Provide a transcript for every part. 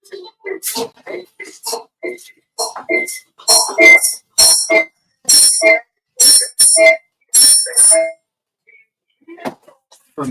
From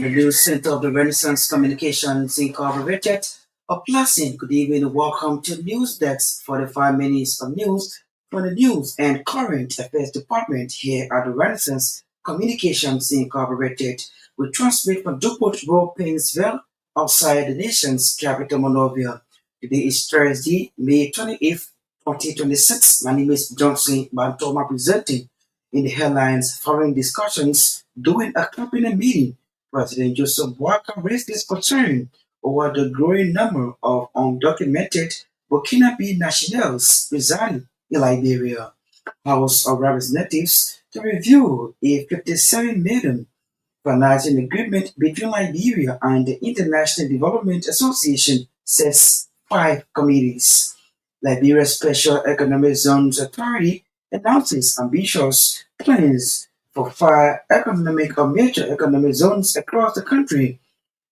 the News Center of the Renaissance Communications Incorporated, a blessing. Good evening. Welcome to News Desk for the 5 minutes of news from the News and Current Affairs Department here at the Renaissance Communications Incorporated. We transmit from Dupont Road, Painesville, outside the nation's capital, Monrovia. Today is Thursday, May 28th, 2026. My name is Johnson Gbarntolmah presenting in the headlines following discussions during a cabinet meeting. President Joseph Walker raised his concern over the growing number of undocumented Burkinabe nationals residing in Liberia. House of Representatives to review a 57 million financing agreement between Liberia and the International Development Association, says five committees. Liberia's Special Economic Zones Authority announces ambitious plans for five economic or major economic zones across the country,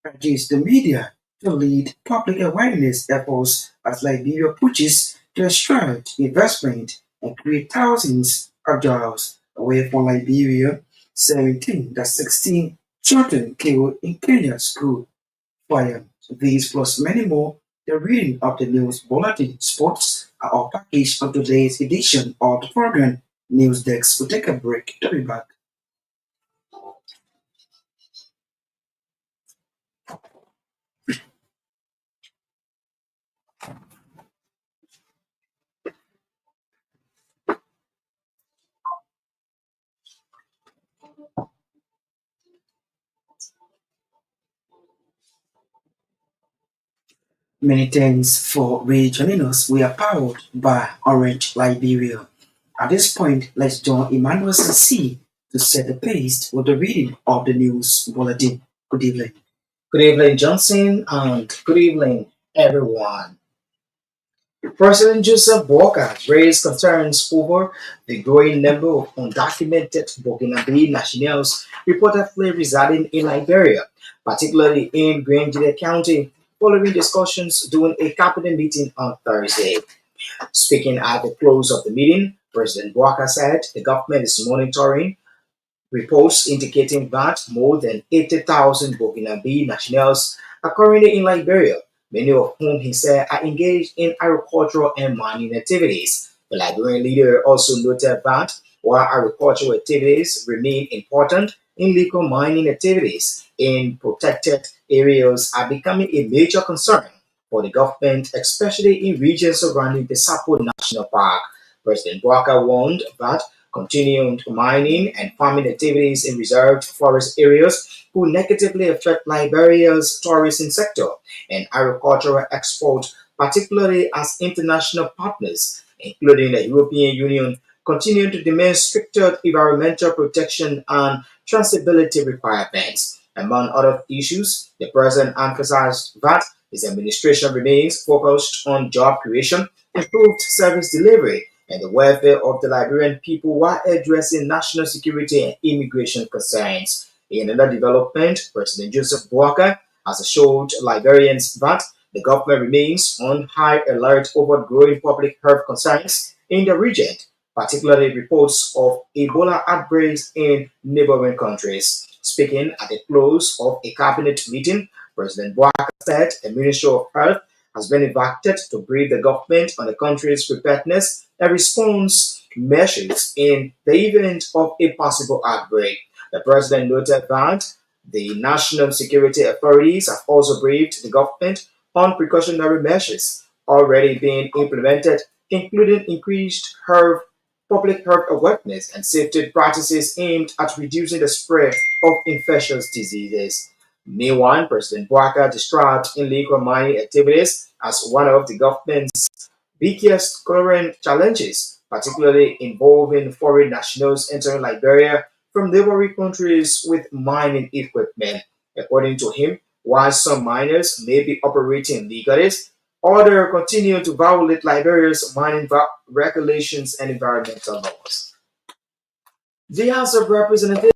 urges the media to lead public awareness efforts as Liberia pushes to attract investment and create thousands of jobs away from Liberia. 16 children killed in Kenya's school fire. These plus many more, the reading of the news bulletin sports are all packaged on today's edition of the program News Desk. We'll take a break to be back. Many thanks for rejoining us. We are powered by Orange Liberia. At this point, let's join Emmanuel Sensee to set the pace with the reading of the news bulletin. Good evening. Good evening, Johnson, and good evening, everyone. President Joseph Walker raised concerns over the growing number of undocumented Burkinabe nationals reportedly residing in Liberia, particularly in Gbarntolmah County, following discussions during a cabinet meeting on Thursday. Speaking at the close of the meeting, President Walker said the government is monitoring reports indicating that more than 80,000 Burkinabe nationals are currently in Liberia, many of whom he said are engaged in agricultural and mining activities. The Liberian leader also noted that while agricultural activities remain important, illegal mining activities in protected areas are becoming a major concern for the government, especially in regions surrounding the Sapo National Park. President Walker warned that continued mining and farming activities in reserved forest areas could negatively affect Liberia's tourism sector and agricultural export, particularly as international partners, including the European Union, continue to demand stricter environmental protection and traceability requirements. Among other issues, the president emphasized that his administration remains focused on job creation, improved service delivery, and the welfare of the Liberian people while addressing national security and immigration concerns. In another development, President Joseph Walker has assured Liberians that the government remains on high alert over growing public health concerns in the region, particularly reports of Ebola outbreaks in neighboring countries. Speaking at the close of a cabinet meeting, President Walker said the Ministry of Health has been invited to brief the government on the country's preparedness and response measures in the event of a possible outbreak. The president noted that the national security authorities have also briefed the government on precautionary measures already being implemented, including increased public health awareness and safety practices aimed at reducing the spread of infectious diseases. Meanwhile, President Walker described illegal mining activities as one of the government's biggest current challenges, particularly involving foreign nationals entering Liberia from neighboring countries with mining equipment. According to him, while some miners may be operating legally, others continue to violate Liberia's mining regulations and environmental laws. The House of Representatives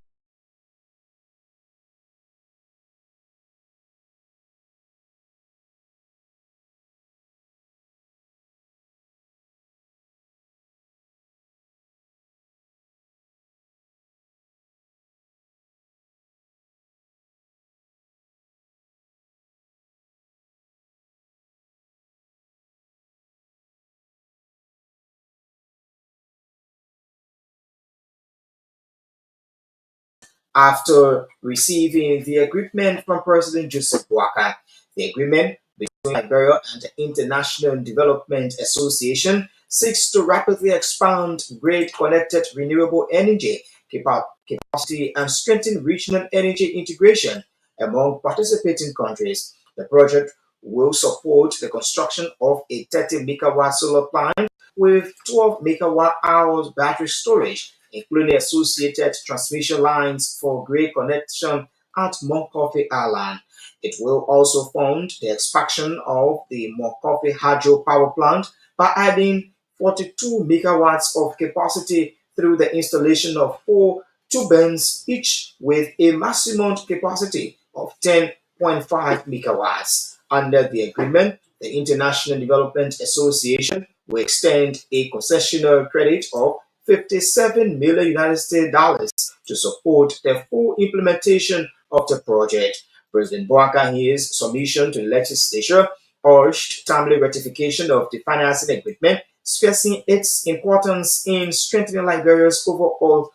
after receiving the agreement from President Joseph Boakai. The agreement between Liberia and the International Development Association seeks to rapidly expand grid-connected renewable energy capacity and strengthen regional energy integration among participating countries. The project will support the construction of a 30 megawatt solar plant with 12 megawatt hours battery storage, including associated transmission lines for grid connection at Monkofi Island. It will also fund the expansion of the Monkofi Hydro Power Plant by adding 42 megawatts of capacity through the installation of four turbines, each with a maximum capacity of 10.5 megawatts. Under the agreement, the International Development Association will extend a concessional credit of 57 million United States dollars to support the full implementation of the project. President Boakai, in his submission to the legislature, urged timely ratification of the financing agreement, stressing its importance in strengthening Liberia's overall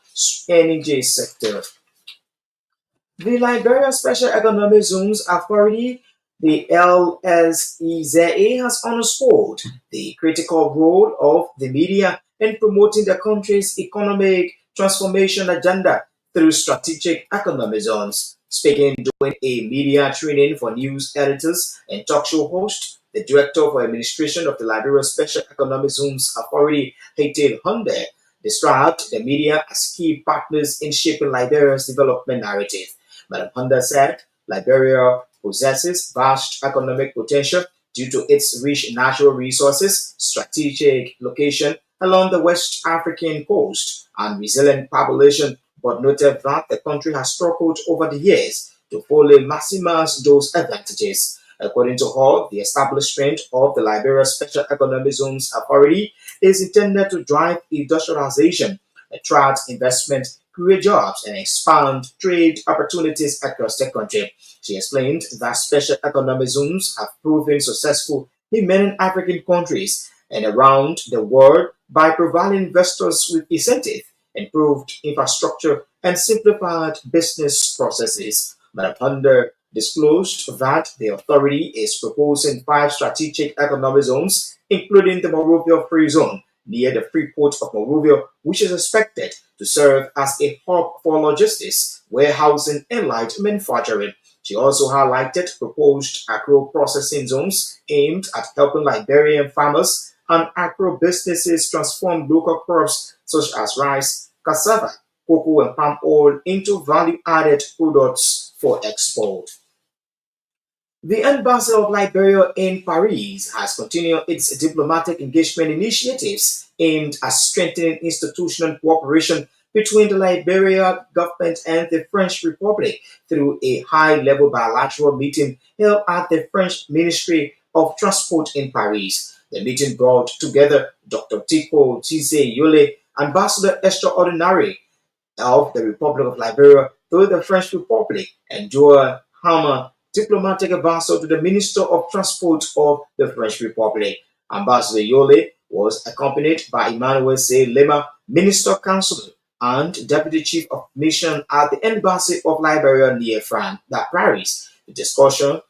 energy sector. The Liberia Special Economic Zones Authority, the LSEZA, has underscored the critical role of the media in promoting the country's economic transformation agenda through strategic economic zones. Speaking during a media training for news editors and talk show hosts, the Director for Administration of the Liberia Special Economic Zones Authority, Hated Hunde, described the media as key partners in shaping Liberia's development narrative. Madam Hunter said Liberia possesses vast economic potential due to its rich natural resources, strategic location along the West African coast, and resilient population, but noted that the country has struggled over the years to fully maximize those advantages. According to her, the establishment of the Liberia Special Economic Zones Authority is intended to drive industrialization, attract investment, create jobs, and expand trade opportunities across the country. She explained that special economic zones have proven successful in many African countries and around the world by providing investors with incentive, improved infrastructure, and simplified business processes. Madam Hunter disclosed that the authority is proposing five strategic economic zones, including the Monrovia Free Zone near the free port of Monrovia, which is expected to serve as a hub for logistics, warehousing, and light manufacturing. She also highlighted proposed agro-processing zones aimed at helping Liberian farmers and agro-businesses transform local crops such as rice, cassava, cocoa, and palm oil into value-added products for export. The Embassy of Liberia in Paris has continued its diplomatic engagement initiatives aimed at strengthening institutional cooperation between the Liberia government and the French Republic through a high-level bilateral meeting held at the French Ministry of Transport in Paris. The meeting brought together Dr. Tiko Tise Yole, Ambassador Extraordinary of the Republic of Liberia to the French Republic, and Joel Hammer, diplomatic advisor to the Minister of Transport of the French Republic. Ambassador Yole was accompanied by Emmanuel Lema, Minister Counselor and Deputy Chief of Mission at the Embassy of Liberia near France, Paris. The discussion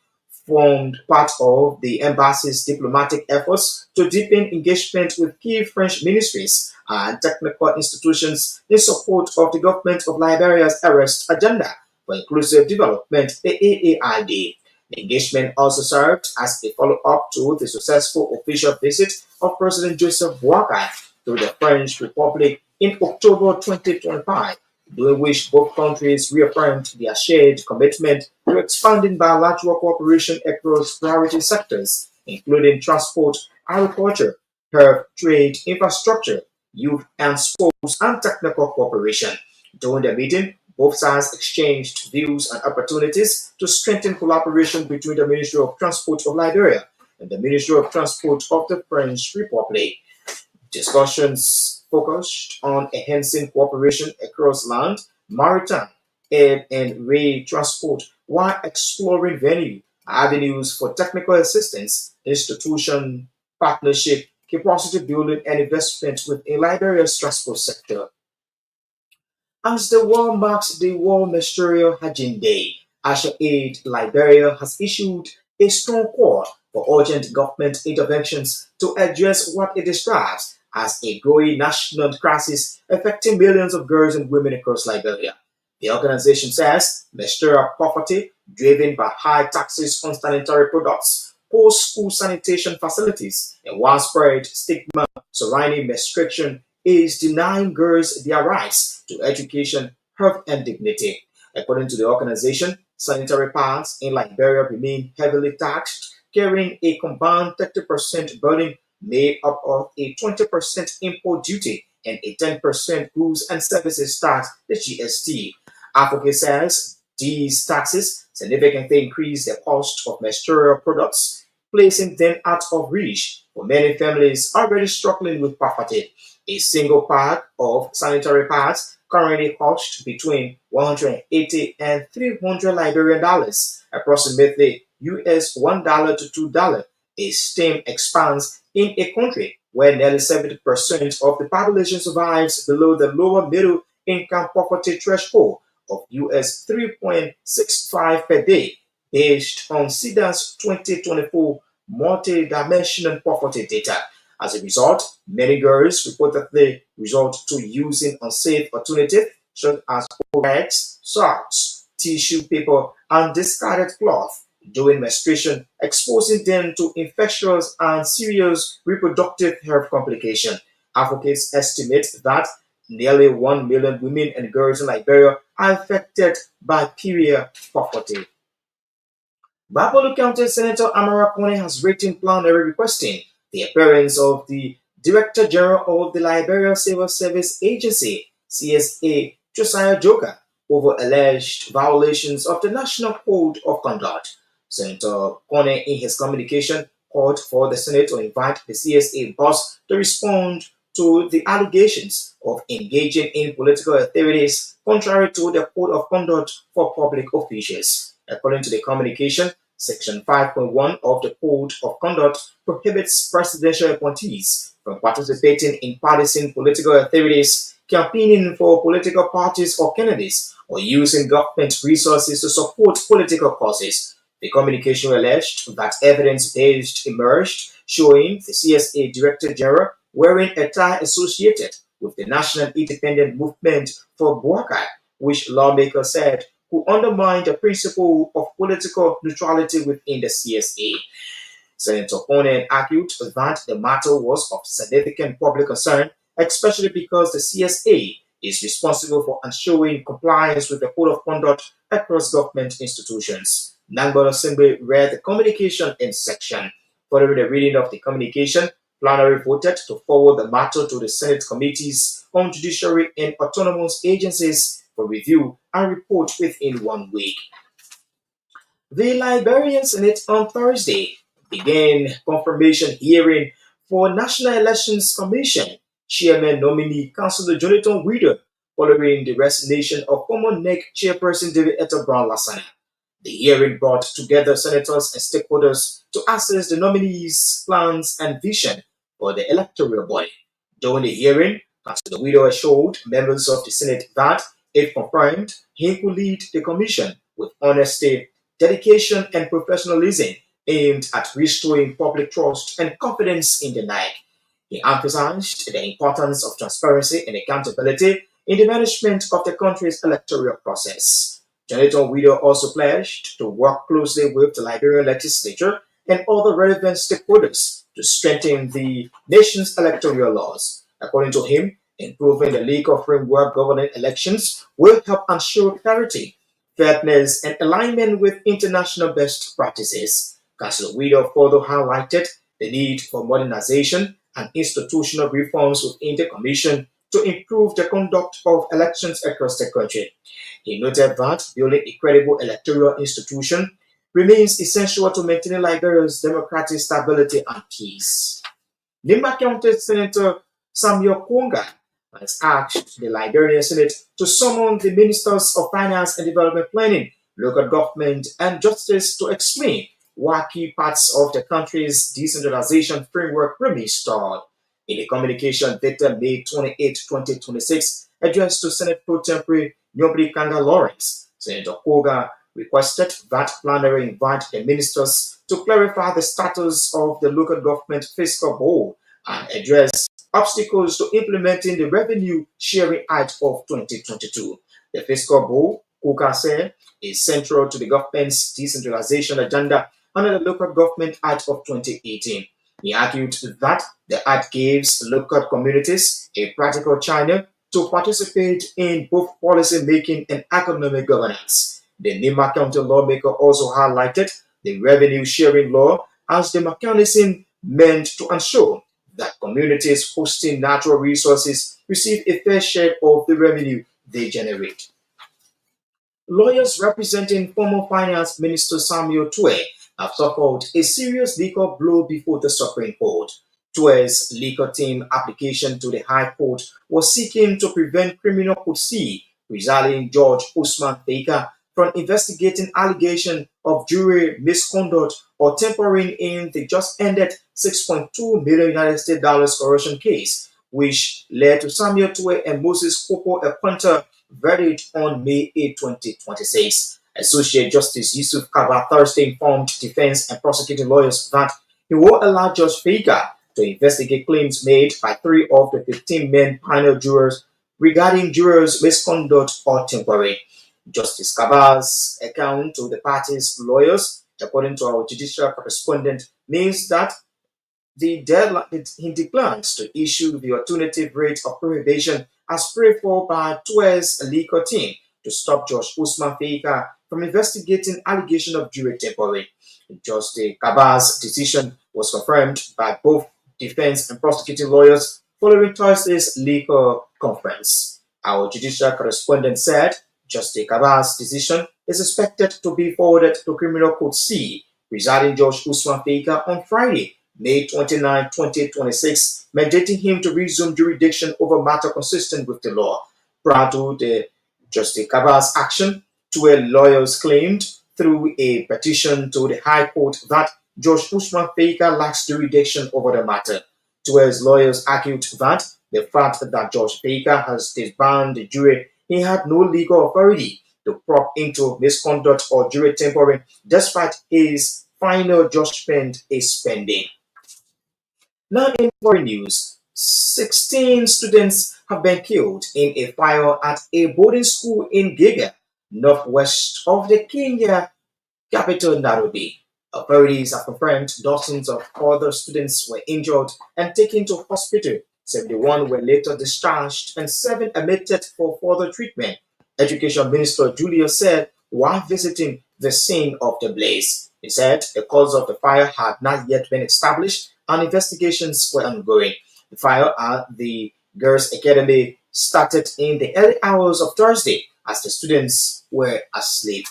formed part of the embassy's diplomatic efforts to deepen engagement with key French ministries and technical institutions in support of the government of Liberia's arrest agenda for inclusive development, the AAID. The engagement also served as a follow-up to the successful official visit of President Joseph Boakai to the French Republic in October 2025, during which both countries reaffirmed their shared commitment to expanding bilateral cooperation across priority sectors, including transport, agriculture, health, trade, infrastructure, youth and sports, and technical cooperation. During the meeting, both sides exchanged views and opportunities to strengthen collaboration between the Ministry of Transport of Liberia and the Ministry of Transport of the French Republic. Discussions focused on enhancing cooperation across land, maritime, air, and rail transport while exploring avenues for technical assistance, institution partnership, capacity building, and investment within Liberia's transport sector. As the world marks the World Menstrual Hygiene Day, ActionAid Liberia has issued a strong call for urgent government interventions to address what it describes as a growing national crisis affecting millions of girls and women across Liberia. The organization says menstrual poverty, driven by high taxes on sanitary products, poor school sanitation facilities, and widespread stigma surrounding menstruation, is denying girls their rights to education, health, and dignity. According to the organization, sanitary pads in Liberia remain heavily taxed, carrying a combined 30% burden made up of a 20% import duty and a 10% goods and services tax, the GST. Advocate says these taxes significantly increase the cost of menstrual products, placing them out of reach for many families already struggling with poverty. A single pack of sanitary pads currently costs between 180 and 300 Liberian dollars, approximately US $1 to $2. A stem expands in a country where nearly 70% of the population survives below the lower middle income poverty threshold of US 3.65 per day, based on CEDA's 2024 multi-dimensional poverty data. As a result, many girls reportedly resort to using unsafe alternatives such as rags, socks, tissue paper, and discarded cloth during menstruation, exposing them to infectious and serious reproductive health complications. Advocates estimate that nearly 1 million women and girls in Liberia are affected by period poverty. Bapolu County Senator Amara Kone has written plenary requesting the appearance of the Director General of the Liberia Civil Service Agency, CSA, Josiah Joker, over alleged violations of the National Code of Conduct. Senator Kone, in his communication, called for the Senate to invite the CSA boss to respond to the allegations of engaging in political activities contrary to the Code of Conduct for public officials. According to the communication, Section 5.1 of the Code of Conduct prohibits presidential appointees from participating in partisan political activities, campaigning for political parties or candidates, or using government resources to support political causes. The communication alleged that evidence-based emerged showing the CSA Director General wearing a tie associated with the National Independent Movement for Buakai, which lawmakers said could undermine the principle of political neutrality within the CSA. Senator Kone argued that the matter was of significant public concern, especially because the CSA is responsible for ensuring compliance with the Code of Conduct across government institutions. Nangbal Assembly read the communication in section. Following the reading of the communication, plenary voted to forward the matter to the Senate Committees on Judiciary and Autonomous Agencies for review and report within 1 week. The Liberian Senate on Thursday began confirmation hearing for National Elections Commission Chairman nominee Councillor Jonathan Widow following the resignation of former NEC Chairperson David Brown Lassana. The hearing brought together senators and stakeholders to assess the nominees' plans and vision for the electoral body. During the hearing, Councillor Widow assured members of the Senate that, if confirmed, he could lead the commission with honesty, dedication, and professionalism aimed at restoring public trust and confidence in the NIC. He emphasized the importance of transparency and accountability in the management of the country's electoral process. Jonathan Widow also pledged to work closely with the Liberian legislature and other relevant stakeholders to strengthen the nation's electoral laws. According to him, improving the legal framework governing elections will help ensure clarity, fairness, and alignment with international best practices. Councillor Widow further highlighted the need for modernization and institutional reforms within the Commission to improve the conduct of elections across the country. He noted that building a credible electoral institution remains essential to maintaining Liberia's democratic stability and peace. Nimba County Senator Samuel Konga has asked the Liberian Senate to summon the Ministers of Finance and Development Planning, Local Government, and Justice to explain why key parts of the country's decentralization framework remain stalled. In a communication dated May 28, 2026, addressed to Senate Pro Tempore Nyobri Kanga Lawrence. Senator Koga requested that plenary invite the ministers to clarify the status of the local government fiscal bowl and address obstacles to implementing the Revenue Sharing Act of 2022. The fiscal bowl, Koga said, is central to the government's decentralization agenda under the Local Government Act of 2018. He argued that the act gives local communities a practical channel to participate in both policy making and economic governance. The Nima County lawmaker also highlighted the revenue sharing law as the mechanism meant to ensure that communities hosting natural resources receive a fair share of the revenue they generate. Lawyers representing former Finance Minister Samuel Twe have suffered a serious legal blow before the Supreme Court. Twe's legal team application to the High Court was seeking to prevent criminal court C, presiding Judge Usman Baker, from investigating allegations of jury misconduct or tampering in the just ended $6.2 million United States dollars corruption case, which led to Samuel Twe and Moses Kopo Equanta verdict on May 8, 2026. Associate Justice Yusuf Kaba Thursday informed defense and prosecuting lawyers that he will allow Judge Faker to investigate claims made by 3 of the 15-men panel jurors regarding jurors' misconduct or tampering. Justice Kaba's account to the parties' lawyers, according to our judicial correspondent, means that the deadline he declines to issue the alternative rate of prohibition as prayed for by Twe's legal team to stop Judge Usman Faker from investigating allegation of jury tampering. Justice Kaba's decision was confirmed by both defense and prosecuting lawyers following Thursday's legal conference. Our judicial correspondent said Justice Kaba's decision is expected to be forwarded to Criminal Court C, presiding Judge Usman Faker on Friday, May 29, 2026, mandating him to resume jurisdiction over matter consistent with the law. Prior to the Justice Kaba's action, 12 lawyers claimed through a petition to the High Court that Judge Usman Faker lacks jurisdiction over the matter. 12 lawyers argued that the fact that Judge Faker has disbanded the jury, he had no legal authority to probe into misconduct or jury tampering, despite his final judgment is pending. Now in foreign news, 16 students have been killed in a fire at a boarding school in Giga, northwest of the Kenya capital Nairobi. Authorities have confirmed dozens of other students were injured and taken to hospital. 71 were later discharged and 7 admitted for further treatment, Education Minister Julius said while visiting the scene of the blaze. He said the cause of the fire had not yet been established and investigations were ongoing. The fire at the Girls' Academy started in the early hours of Thursday as the students were asleep.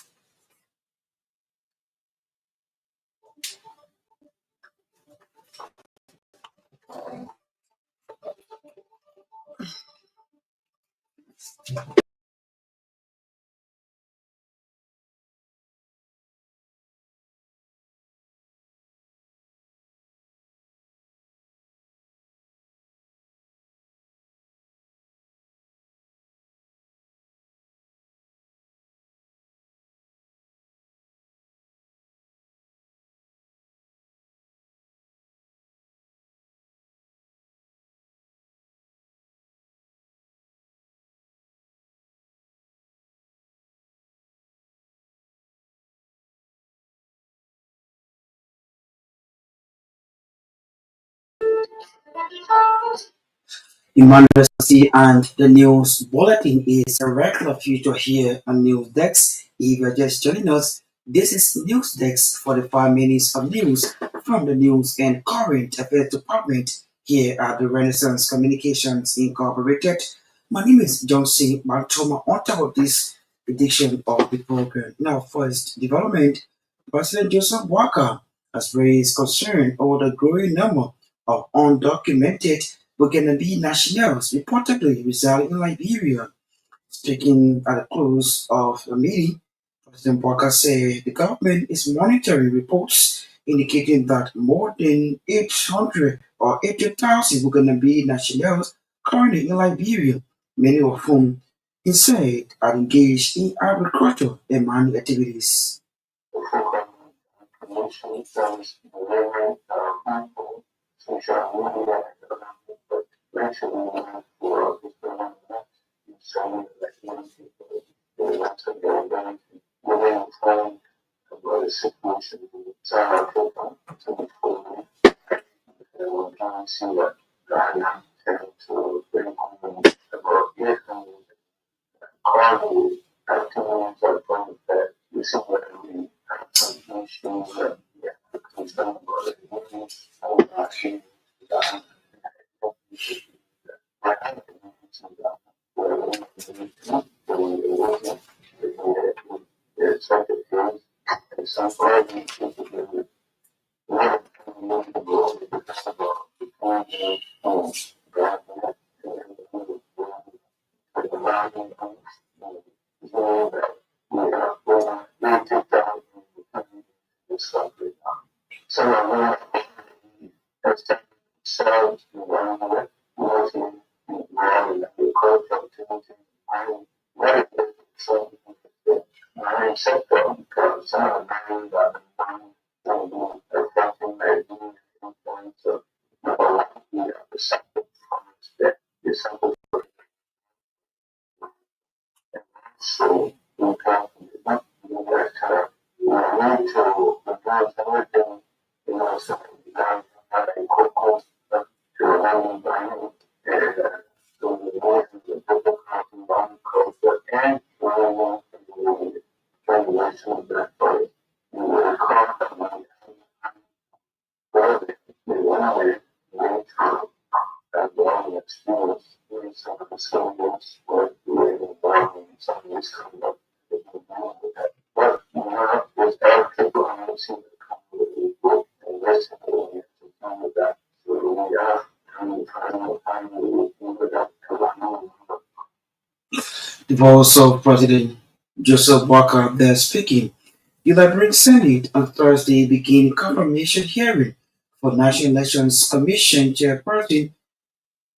Emmanuel and the news bulletin is a regular feature here on News Desk. If you're just joining us, this is News Desk for the 5 minutes of news from the News and Current Affairs Department here at the Renaissance Communications Incorporated. My name is Gbarntolmah. On top of this edition of the program, now first development, President Joseph Walker has raised concern over the growing number of undocumented Burkinabe nationals reportedly residing in Liberia. Speaking at the close of a meeting, President Walker said the government is monitoring reports indicating that more than 800 or 80,000 Burkinabe nationals currently in Liberia many of whom inside are engaged in agriculture and mining activities. The voice of President Joseph Walker there speaking. The Liberian Senate on Thursday began confirmation hearing for National Elections Commission Chairperson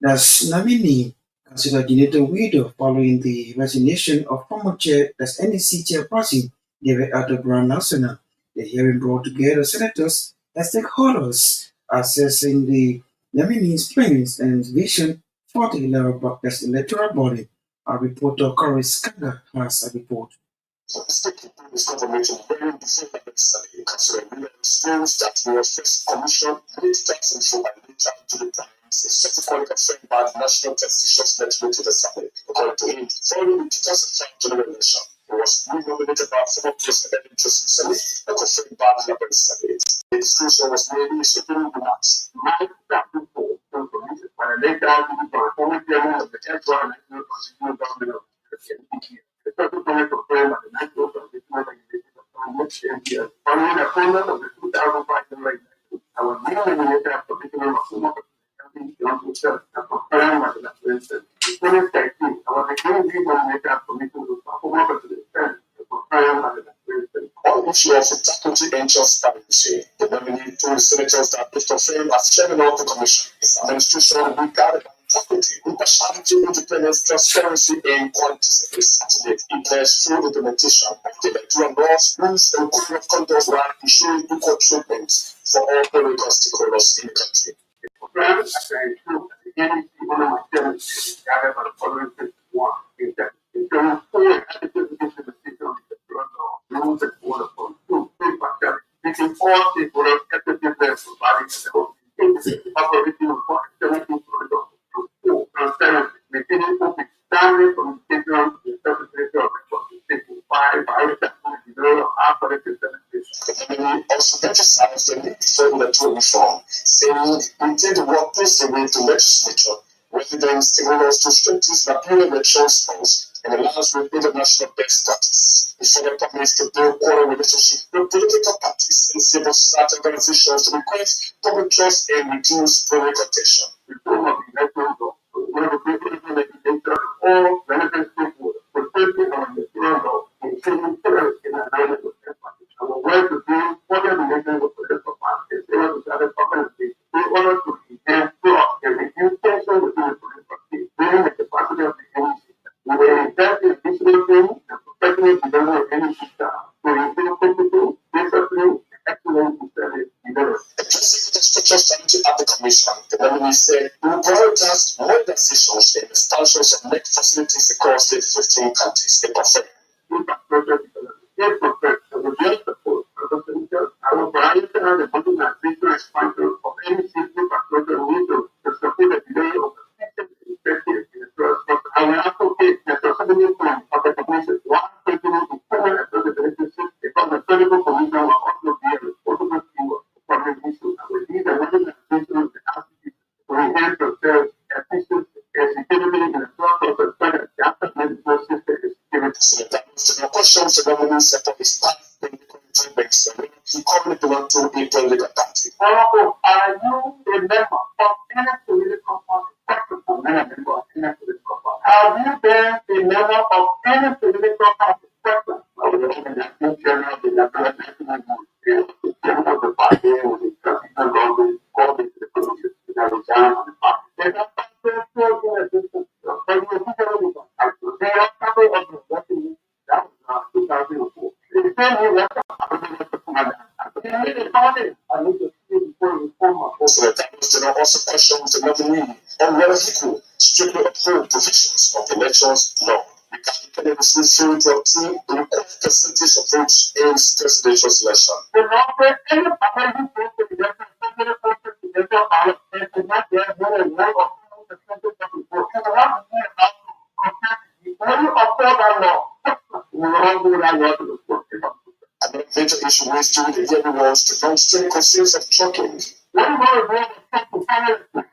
that's nominee considered Juanito Widow following the resignation of former chair that's NEC chairperson David Arthur Brown Nassana. The hearing brought together senators and stakeholders assessing the nominees' plans and vision for the electoral body. Our reporter Corey Skaga has a report. Speaking to this confirmation hearing before the Sunday, Councillor Emmanuel explains that the first commission made tax info by later to the Times, a subsequently confirmed by the National Taxation Legislative Assembly. According to him, following the 2005 general election, he was re-nominated by former President Joseph Sensee and confirmed by the Liberal Senate. The disclosure was made in his opening remarks. My people were committed by a later to the former chairman of the Temporal National Constitutional Government of the NPP. The Secretary of Prayer and the National Constitutional Organization of Congress, NPS, following the appointment of the 2005 general election, I was re-nominated as Commissioner of Former President John Himself and confirmed by the National Senate. In 2013, I was again re-nominated as Commissioner of Former President and confirmed by the National Senate. On issue of faculty and transparency, the nominee told senators that Mr. Fame as chairman of the commission, his administration will be guided by integrity, impartiality, independence, transparency, and quantity. Saturday, it has through implementation of the electoral laws, rules, and code of conduct while ensuring equal treatment for all political stakeholders in the country. The program, as I ensure that the NEC under my chairmanship is guided by the following principles: is that ensuring full and adequate implementation of the electoral law, rules, and code of conduct, impartiality, making all stakeholders effectively providing the whole operating for accelerating product. Transparency, maintaining open standard communication with the Secretary of Representation by the Secretary of our collective administration. The enemy also emphasized the need for electoral reform, saying we intend to work closely with the legislature, residents, stakeholders to strengthen the Bureau elections laws and allows with international best practice. The further promised to build quarter relationship with political parties and civil society organizations to create public trust and reduce public contention. Reform of the electoral law. One of the people legislature all relevant stakeholders for safety on the electoral law, including pillars in alignment with their parties. I will work to build further relations with political parties as well as other organizations in order to enhance trust and reduce tension within the political party, building the capacity of the continuous development of any system to improve technical, discipline, excellence in service development. Addressing the structural strategy at the commission, the nominee said, we will prioritize more decisions in expansions of net facilities across the 15 countries in Africa. Infrastructure development. Yes, professor, with your support, Professor, I will prioritize the modernization expansion of any system infrastructure needed to support the delay of the system effective in the first place. I will advocate the sustainable plan of the commission while continuing to further address the deficiencies because the critical commission will also be a responsible steward for public issues. I will lead the modernization of the capacity to enhance the service efficiency and security in the process of further after management system is security. The questions the government set up is part of the agreements and he currently belongs to a political party. Honorable, are you a member of any political party? Have you been a member of any political party? I was the chairman of the national movement. Chairman of the party was the transitional government called into the commission and I resigned from the party. There's a party in existence. But you are they are couple of the working that was 2004. The same year, I need to see before you form a also questions the nominee on whether he could strictly uphold provisions of the elections law regarding candidates refusing to obtain the required percentage of votes in presidential selection. The law says any party who votes for the election, especially for the presidential ballot, is not there more than 1 or 2% of the vote. So the law is not allowed to contest when you uphold that law. We will not do that law to the court. Another major issue raised during the hearing was the downstream concerns of trucking. What do you want to do with the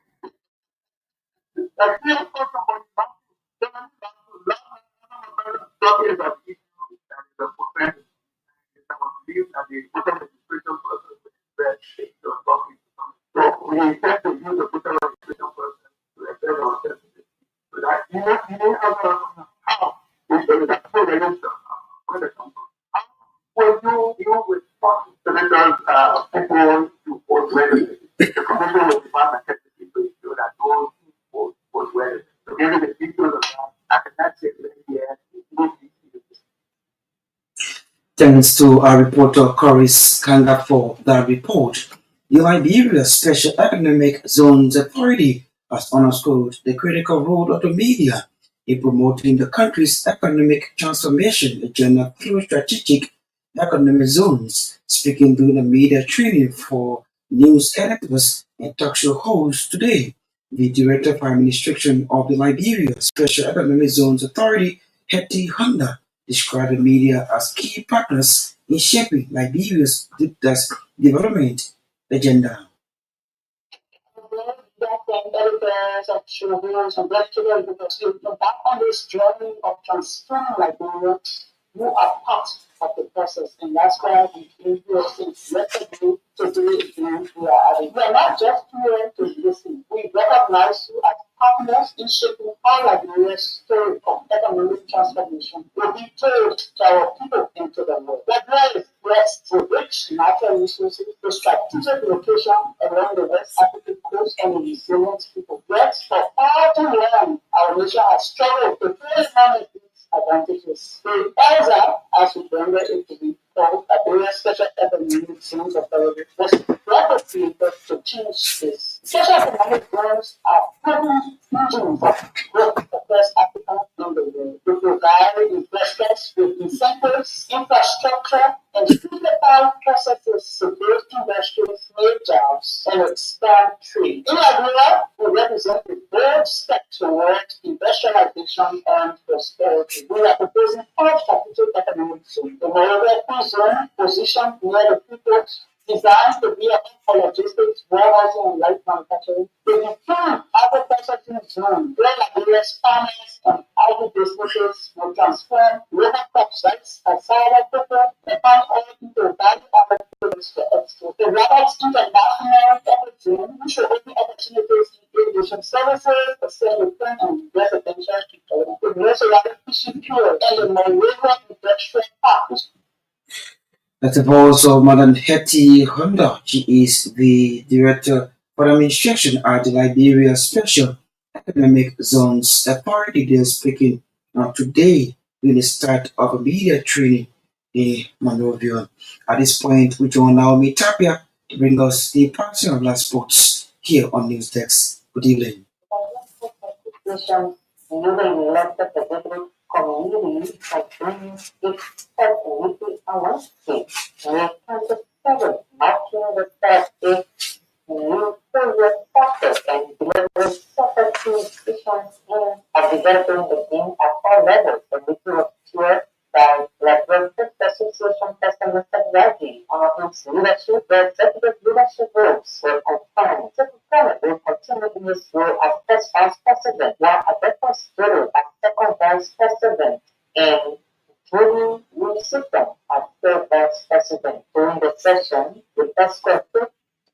so we intend to use the voter registration process to assess our sensitivity. So that you know how we should have full register when it comes. How will you respond to senators people to vote register? The commission will demand that technically to ensure that those who vote well. So given the details of that, I cannot say here. Thanks to our reporter Coris Kanga for that report. The Liberia Special Economic Zones Authority has underscored the critical role of the media in promoting the country's economic transformation agenda through strategic economic zones. Speaking during a media training for news editors and talk show hosts today, the Director of Administration of the Liberia Special Economic Zones Authority, Hetty Honda, described the media as key partners in shaping Liberia's development agenda. Editors of showrooms and lecturers because you back on this journey of transforming Liberia, you are part of the process, and that's why we came here since yesterday to do it again. We are not just here to listen. We recognize you as partners in shaping how Liberia's story of economic transformation will be told to our people and to the world. Liberia is blessed with rich natural resources, the strategic location along the West African coast, and a resilient people. Yet, for far too long, our nation has struggled to fully manage these advantages. The ELSA, as we render it to be called, Liberia Special Economic Zones Authority, was created to change this. Special economic zones are proven engines of growth across Africa and the world. They provide investors with incentives, infrastructure, and simplified processes to build industries, create jobs, and expand trade. In Liberia, we represent a bold step towards industrialization and prosperity. We are proposing 5 strategic economic zones. The Myean zone, positioned near the people, designed to be a hub for logistics, warehousing, and light manufacturing. The defined agricultural zone, where Liberia's farmers and agri businesses will transform local crop sites and solar paper and turn oil into value-added products for export. The Roberts International Economic Zone, which will open opportunities in irrigation services, sustainable and residential development. The Mesoratic fishing fuel and the Myean industrial park. That is also Madam Hetty Honda. She is the Director for Administration at the Liberia Special Economic Zones Authority. They are speaking today in the start of a media training in Monrovia. At this point, we join Naomi Tapia to bring us the passing of last sports here on News Desk. Good evening. Institutions newly elected executive committee has been its third weekly Wednesday, May 27, marking the third day new previous process and delivering separate decisions in developing the game at all levels. The meeting was chaired by Blackburn Association President Mr. Raji. On its leadership, the executive leadership groups were confirmed. Secretary will continue in his role as first vice president, while Adepo Sturu as second vice president, and Julie Wilson as third vice president. During the session, the ESCO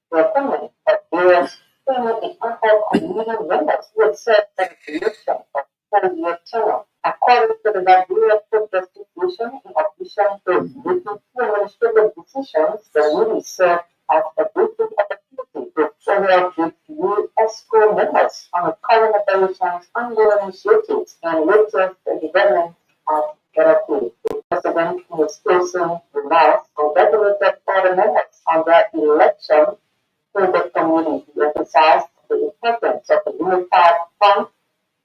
the appointment of various senior and unheard community members who would serve for the election of 4-year term. According to the Liberia Food Distribution, in addition to making key administrative decisions, the meeting served as a briefing opportunity to follow up with new ESCO members on current operations, ongoing initiatives, and latest development at Gbarntolmah. The president, in his closing remarks, congratulated all the members on their election to the community. He emphasized the importance of a unified front,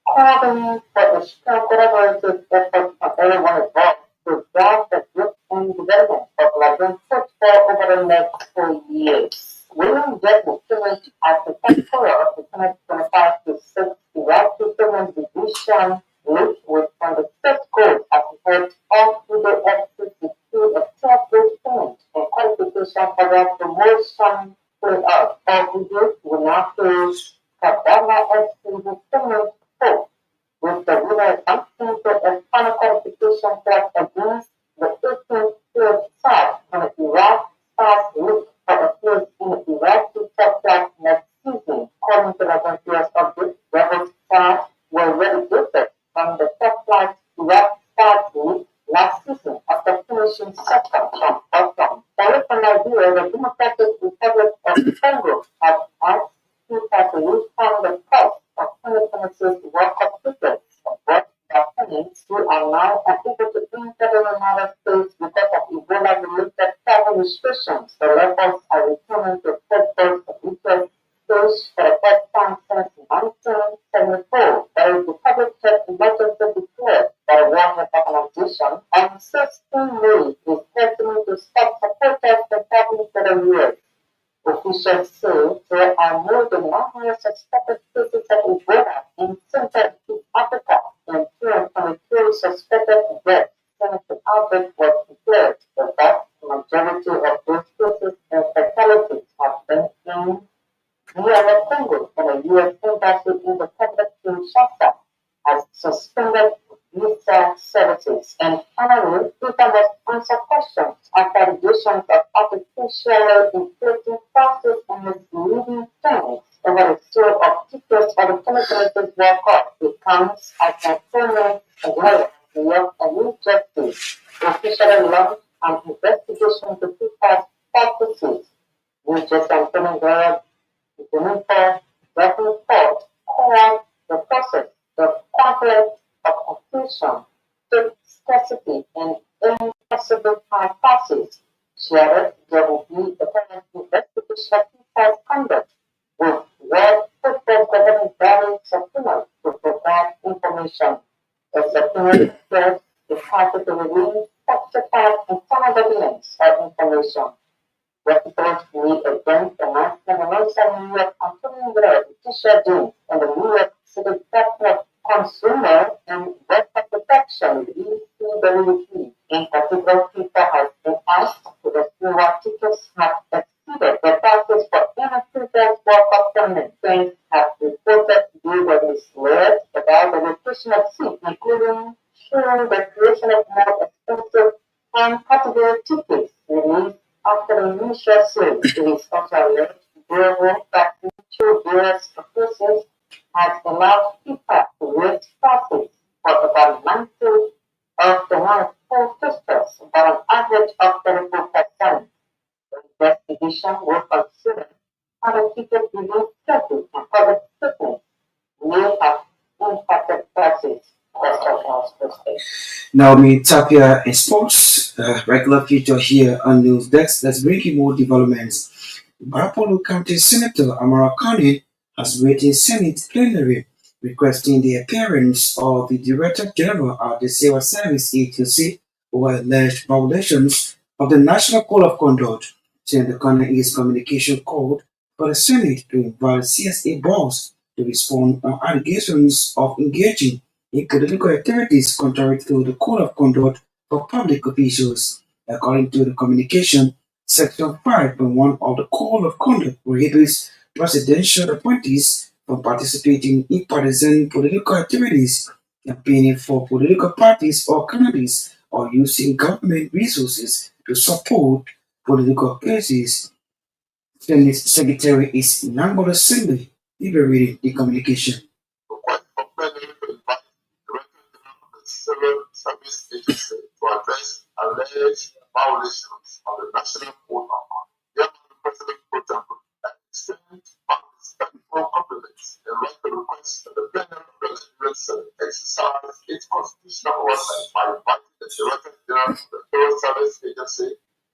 calling for a strong collaborative effort from everyone involved to drive the growth and development of Liberian football over the next 4 years. William Jetwood finished as the top scorer of the 2025 to 6 Iraq Tournament Division League with from the first goal at the head of the FC secured a 12-goal point and qualification for the promotion playoff. All the will now face Gbarntolmah FC the tournament four, with the winner advancing to a final qualification class against the 18th place side on the Iraq Stars League for a place in the Iraqi top class next season. According to the volunteers of the Rebel Stars were relegated from the top flight Iraq Stars League last season after finishing second from bottom. Away from Nigeria, the Democratic Republic of the Congo had asked FIFA to refund the cost of 2026 World Cup tickets, but their tenants who are now unable to enter the United States because of Ebola-related travel restrictions. The locals are returning to football's weekend stage for the first time since 1974. There is the public health emergency declared by the World Health Organization on 16 May is threatening to stop supporters from traveling to the US. Officials say there are more than 100 suspected cases of Ebola in Central East Africa and 222 suspected deaths since the outbreak was declared. The vast majority of those cases and fatalities have been in Myean, Congo, and the U.S. Embassy in the capital Kinshasa has suspended visa services. And finally, Twitter must answer questions after allegations of artificially inflating prices and misleading claims over the sale of tickets for the 2026 World Cup. It comes as a tournament as well as New York and New Jersey officially launched an investigation to FIFA's practices. New Jersey and Pennsylvania Jennifer Davenport called the process the conflict of confusion, scarcity, and impossible high prices. She added there will be a current investigation of FIFA's conduct with World Football Governing Body subpoenas to provide information. The subpoena says the party to release certified internal documents or information. Representatives meet against the national New York Antonio Tisha Dean and the New York City Department of Consumer and Worker Protection, ECWP. In particular, FIFA has been asked to explain what tickets have exceeded the prices for any previous World Cup tournament. Fans have reported they were misled about the location of seats, including showing the creation of more expensive and category tickets released after the initial sale. It is also alleged Bureau that two various proposals has allowed FIFA to raise prices for about 90 of the full fixtures, but an average of 34%. The investigation will consider how the ticket release schedule and public statements may have impacted prices. Now, me Tapia in sports, regular feature here on News Desk. Let's bring you more developments. Barapolo County Senator Amara Khan has written Senate plenary requesting the appearance of the Director General of the Civil Service Agency over alleged violations of the National Code of Conduct. Senator Khan is communication called for the Senate to invite CSA boss to respond on allegations of engaging in political activities contrary to the Code of Conduct for public officials. According to the communication, Section 5.1 of the Code of Conduct prohibits presidential appointees from participating in partisan political activities, campaigning for political parties or candidates, or using government resources to support political causes. Senate Secretary is Nangola Singh, reading the communication. Request for plenary to invite Director General of the Civil Service Agency to address alleged violations of the National Code of Conduct. Therefore, the President pro tempore extends respectful compliments and write the request that the plenary of the Nigerian Senate exercise its constitutional oversight by inviting the Director General of the Civil Service Agency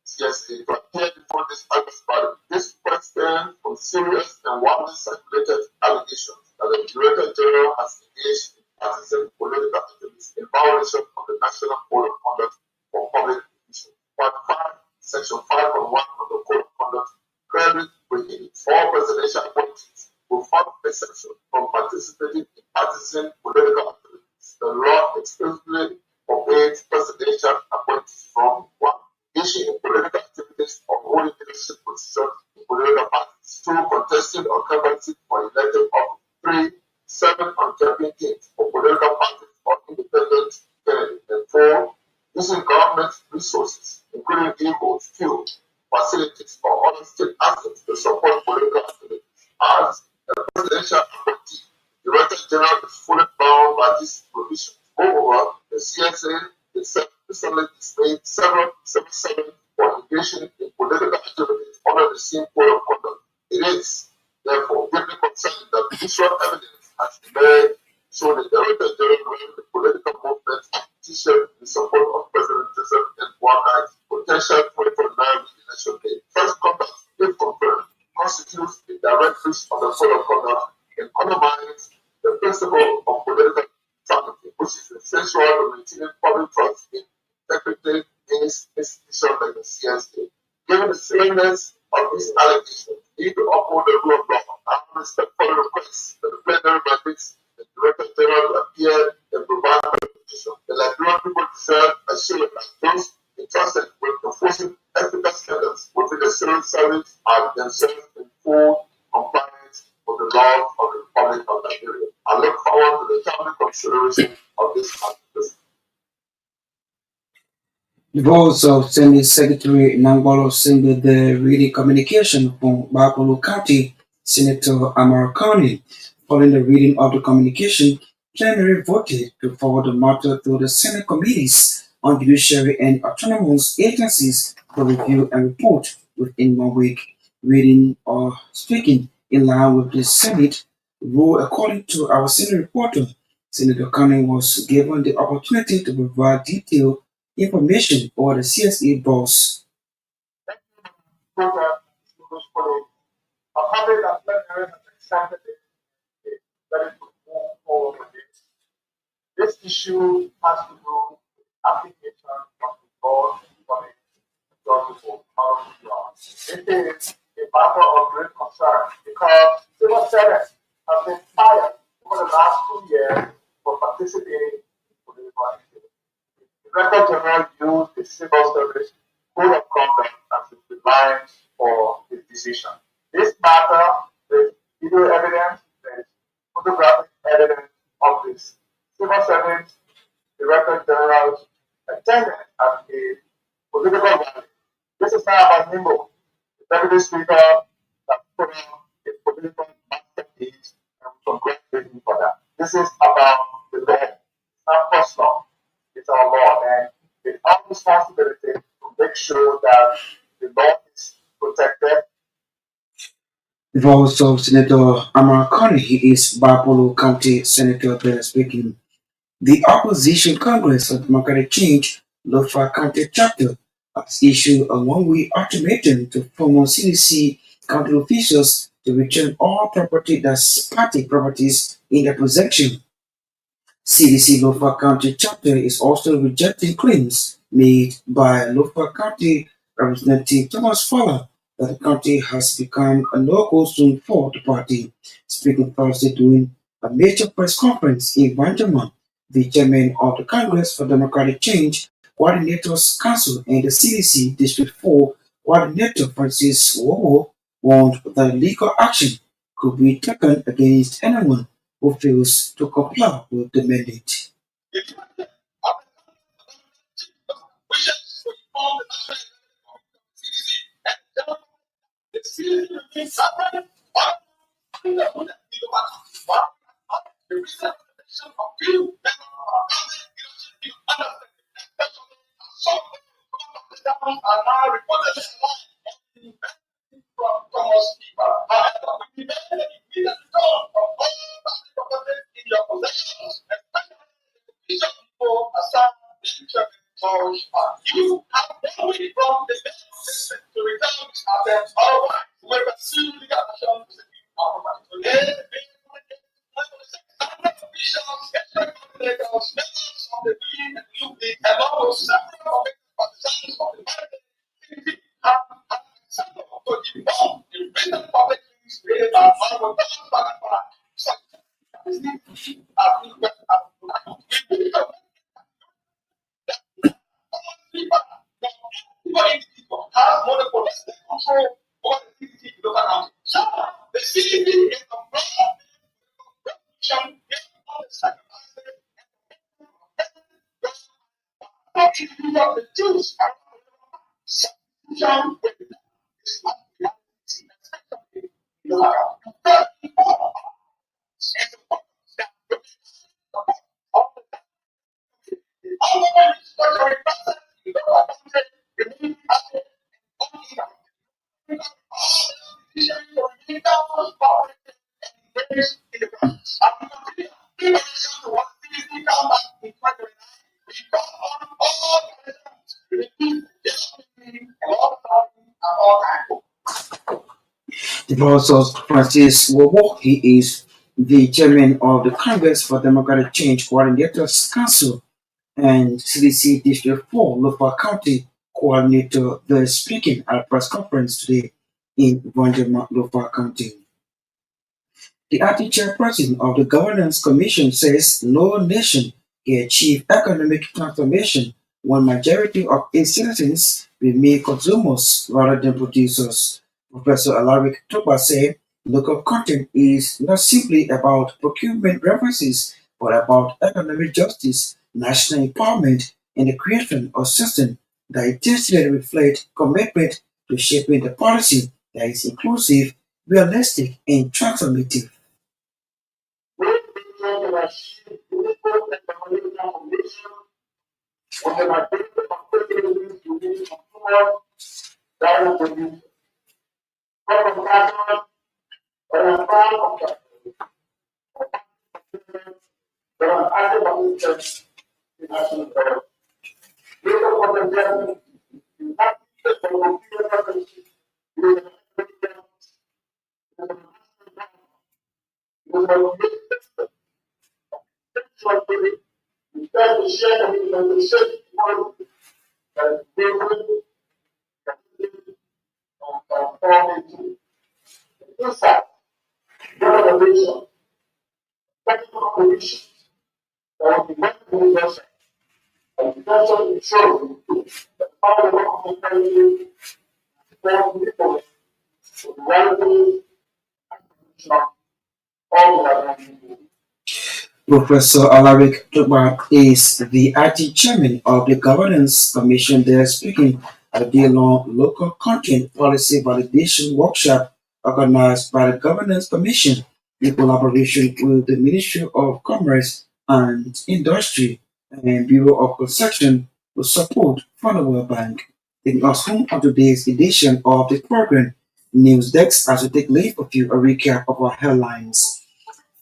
CSA to appear before this August body. This question from serious and widely circulated allegations that the Director General has engaged in partisan political activities in violation of the National Code of Conduct for public officials. Part 5, Section 5.1 of the Code of Conduct clearly prohibits all presidential appointees without exception from participating in partisan political activities. The law explicitly forbids presidential appointees from 1. Engaging in political activities or holding leadership positions in political parties. 2. Contesting or canvassing for elected office. 3. Serving on campaign teams for political parties or independent candidates. And 4. Using government resources, including vehicles, fuel, facilities, or other state assets to support political activities. As a presidential appointee, the Director General is fully bound by these provisions. Moreover, the CSA itself recently displayed several for engaging in political activities under the same code of conduct. It is, therefore, deeply concerning that visual evidence has emerged showing the Director General running the political movement t-shirt in support of President Joseph N. Boakai potential 2029 election day. First conduct, if confirmed, constitutes a direct breach of the code of conduct and undermines the principle of political neutrality, which is essential to maintaining public trust in integrity in institutions like the CSA. Given the seriousness of these allegations, we need to uphold the rule of law and respectfully request that the plenary mandates the Director General to appear and provide clarification. The Liberian people deserve assurance that those entrusted with enforcing ethical standards within the civil service are themselves in full compliance with the laws of the Republic of Nigeria. I look forward to the timely consideration of this matter. The voice of Senate Secretary Nangbalo Singh, the reading communication from Bapolo County Senator Amar Khan. Following the reading of the communication, plenary voted to forward the matter to the Senate committees on judiciary and autonomous agencies for review and report within 1 week. Reading or speaking in line with the Senate rule, according to our Senate reporter, Senator Khan was given the opportunity to provide detailed information over the CSA boss. I'm happy that plenary has accepted it ready to move forward with this. This issue has to do with application of the law for the law. It is a matter of great concern because civil servants have been fired over the last 2 years for participating in political activity. The Director General used the civil service code of conduct as the guidelines for his decision. This matter, there's video evidence, there's photographic evidence of this civil service Director General's attendance at a political rally. This is not about Nimbo, the Deputy Speaker that put on a political masterpiece and we congratulate him for that. This is about the law. It's not personal. It's our law. And it's our responsibility to make sure that the law is protected. The voice of Senator Amar Khan, he is Bapolo County Senator there speaking. The Opposition Congress of Democratic Change, Lofa County Chapter, has issued a one-week ultimatum to former CDC county officials to return all property that's party properties in their possession. CDC Lofa County Chapter is also rejecting claims made by Lofa County Representative Thomas Fowler that the county has become a no-go zone for the party. Speaking Thursday during a major press conference in Gbarntolmah, the chairman of the Congress for Democratic Change Coordinators Council and the CDC District 4 Coordinator Francis Wowo warned that legal action could be taken against anyone who fails to comply with the mandate. The Professor Francis Wowo, he is the chairman of the Congress for Democratic Change Coordinators Council and CDC District 4 Local County Coordinator. They're speaking at a press conference today in Gbarntolmah Local County. The acting chairperson of the Governance Commission says no nation can achieve economic transformation when majority of its citizens remain consumers rather than producers. Professor Alaric Toba said local content is not simply about procurement references, but about economic justice, national empowerment, and the creation of system that intentionally reflect commitment to shaping the policy that is inclusive, realistic, and transformative. Professor Alaric Toba is the acting chairman of the Governance Commission. They are speaking at a day-long local content policy validation workshop organized by the Governance Commission in collaboration with the Ministry of Commerce and Industry and Bureau of Construction with support from the World Bank. Taking us home on today's edition of the program News Desk as we take leave of you a recap of our headlines.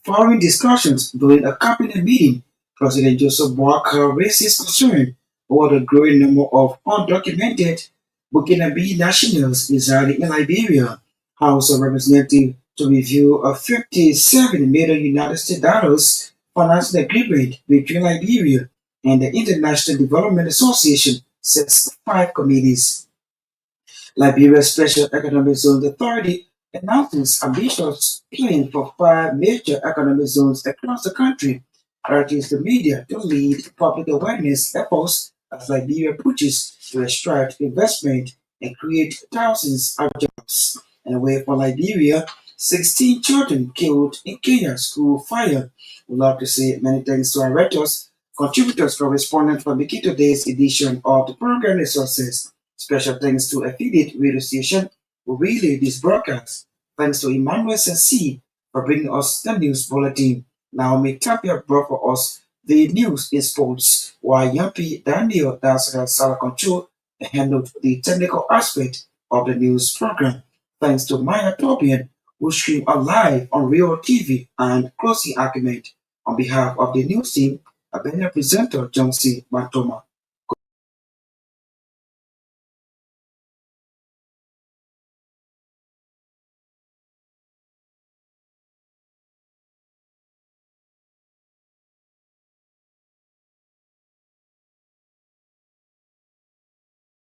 Following discussions during a cabinet meeting President Joseph Boakai raises concern over the growing number of undocumented Burkinabe nationals residing in Liberia. House of Representatives to review a $57 million United States dollars financing agreement between Liberia and the International Development Association, says 5 committees. Liberia's Special Economic Zones Authority announces ambitious plan for 5 major economic zones across the country, urges the media to lead public awareness efforts as Liberia pushes to extract investment and create thousands of jobs. And away from Liberia, 16 children killed in Kenya school fire. We'd love to say many thanks to our writers, contributors, correspondents for making today's edition of the program a success. Special thanks to affiliate radio station who relay this broadcast. Thanks to Emmanuel Sensee for bringing us the news bulletin. Naomi Tapia brought for us the news in sports, while Yampi Daniel Dasara Sala Control handled the technical aspect of the news program. Thanks to Maya Torgbean, who streamed live on Real TV and Closing Argument. On behalf of the news team, a banner presenter John C. Gbarntolmah.